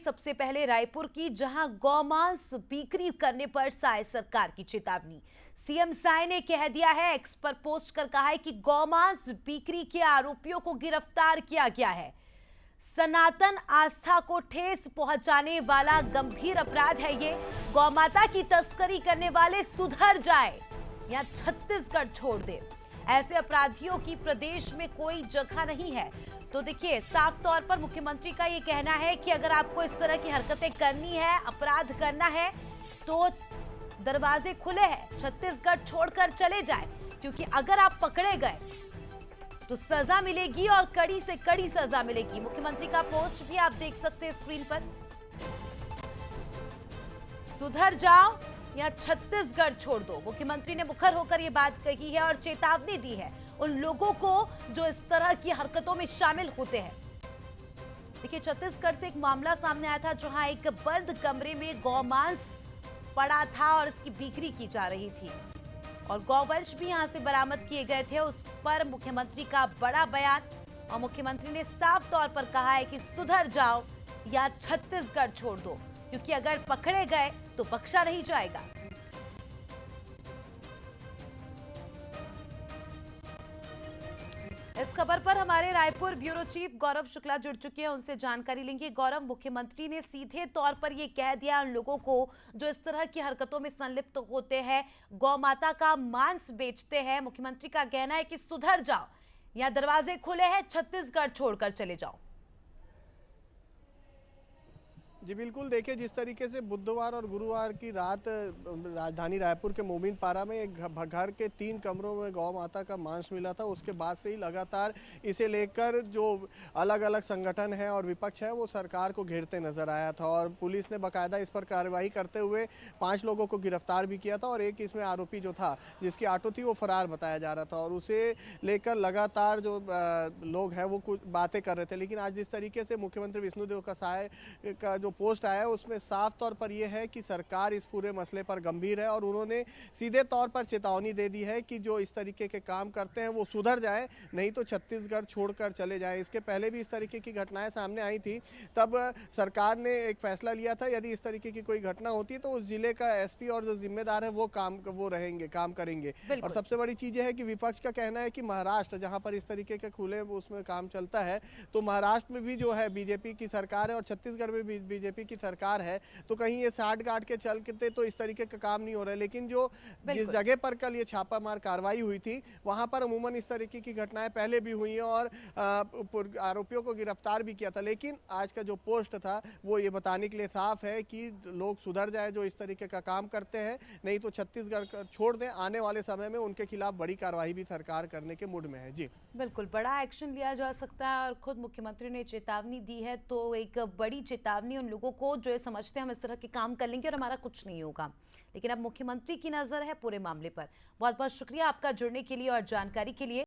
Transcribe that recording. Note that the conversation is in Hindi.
सबसे पहले रायपुर की, जहां गौमांस बिक्री करने पर साय सरकार की चेतावनी। सीएम साय ने कह दिया है, एक्स पर पोस्ट कर कहा है कि गौमांस बिक्री के आरोपियों को गिरफ्तार किया गया है। सनातन आस्था को ठेस पहुंचाने वाला गंभीर अपराध है ये। गौमाता की तस्करी करने वाले सुधर जाए या छत्तीसगढ़ छोड़ दे। ऐसे अपराधियों की प्रदेश में कोई जगह नहीं है। तो देखिए, साफ तौर पर मुख्यमंत्री का ये कहना है कि अगर आपको इस तरह की हरकतें करनी है, अपराध करना है, तो दरवाजे खुले हैं, छत्तीसगढ़ छोड़कर चले जाए। क्योंकि अगर आप पकड़े गए तो सजा मिलेगी और कड़ी से कड़ी सजा मिलेगी। मुख्यमंत्री का पोस्ट भी आप देख सकते हैं स्क्रीन पर। सुधर जाओ या छत्तीसगढ़ छोड़ दो। मुख्यमंत्री ने मुखर होकर यह बात कही है और चेतावनी दी है उन लोगों को जो इस तरह की हरकतों में शामिल होते हैं। देखिए, छत्तीसगढ़ से एक मामला सामने आया था जहां एक बंद कमरे में गौमांस पड़ा था और इसकी बिक्री की जा रही थी और गौवंश भी यहां से बरामद किए गए थे। उस पर मुख्यमंत्री का बड़ा बयान और मुख्यमंत्री ने साफ तौर पर कहा है कि सुधर जाओ या छत्तीसगढ़ छोड़ दो, क्योंकि अगर पकड़े गए तो बख्शा नहीं जाएगा। इस खबर पर हमारे रायपुर ब्यूरो चीफ गौरव शुक्ला जुड़ चुके हैं, उनसे जानकारी लेंगे। गौरव, मुख्यमंत्री ने सीधे तौर पर यह कह दिया उन लोगों को जो इस तरह की हरकतों में संलिप्त होते हैं, गौमाता का मांस बेचते हैं, मुख्यमंत्री का कहना है कि सुधर जाओ या दरवाजे खुले हैं, छत्तीसगढ़ छोड़कर चले जाओ। जी बिल्कुल, देखिए जिस तरीके से बुधवार और गुरुवार की रात राजधानी रायपुर के मोमिन पारा में एक घर के 3 कमरों में गौ माता का मांस मिला था। उसके बाद से ही लगातार इसे लेकर जो अलग अलग संगठन है और विपक्ष है वो सरकार को घेरते नजर आया था और पुलिस ने बाकायदा इस पर कार्रवाई करते हुए 5 लोगों को गिरफ्तार भी किया था और एक इसमें आरोपी जो था, जिसकी ऑटो थी, वो फरार बताया जा रहा था और उसे लेकर लगातार जो लोग हैं वो कुछ बातें कर रहे थे। लेकिन आज जिस तरीके से मुख्यमंत्री विष्णुदेव साय का जो पोस्ट आया है उसमें साफ तौर पर यह है कि सरकार इस पूरे मसले पर गंभीर है और उन्होंने सीधे तौर पर चेतावनी दे दी है कि जो इस तरीके के काम करते हैं वो सुधर जाए, नहीं तो छत्तीसगढ़ छोड़कर चले जाएं। इसके पहले भी इस तरीके की घटनाएं सामने आई थी, तब सरकार ने एक फैसला लिया था, यदि इस तरीके की कोई घटना होती है तो उस जिले का एसपी और जो जिम्मेदार है वो काम करेंगे। और सबसे बड़ी चीज है कि विपक्ष का कहना है कि महाराष्ट्र, जहां पर इस तरीके के खुले उसमें काम चलता है, तो महाराष्ट्र में भी जो है बीजेपी की सरकार है और छत्तीसगढ़ में भी बीजेपी की सरकार है, तो कहीं ये साठ गांठ के चलते तो इस तरीके का काम नहीं हो रहा है। लेकिन जो जिस जगह पर कल ये छापामार कार्रवाई हुई थी वहां पर अमूमन इस तरीके की घटनाएं पहले भी हुई हैं और आरोपियों को गिरफ्तार भी किया था। लेकिन आज का जो पोस्ट था वो ये बताने के लिए साफ है कि लोग सुधर जाए जो इस तरीके का काम करते हैं, नहीं तो छत्तीसगढ़ छोड़ दें। आने वाले समय में उनके खिलाफ बड़ी कार्रवाई भी सरकार करने के मूड में है। जी बिल्कुल, बड़ा एक्शन लिया जा सकता है और खुद मुख्यमंत्री ने चेतावनी दी है, तो एक बड़ी चेतावनी उन लोगों को जो समझते हैं हम इस तरह के काम कर लेंगे और हमारा कुछ नहीं होगा। लेकिन अब मुख्यमंत्री की नजर है पूरे मामले पर। बहुत बहुत शुक्रिया आपका जुड़ने के लिए और जानकारी के लिए।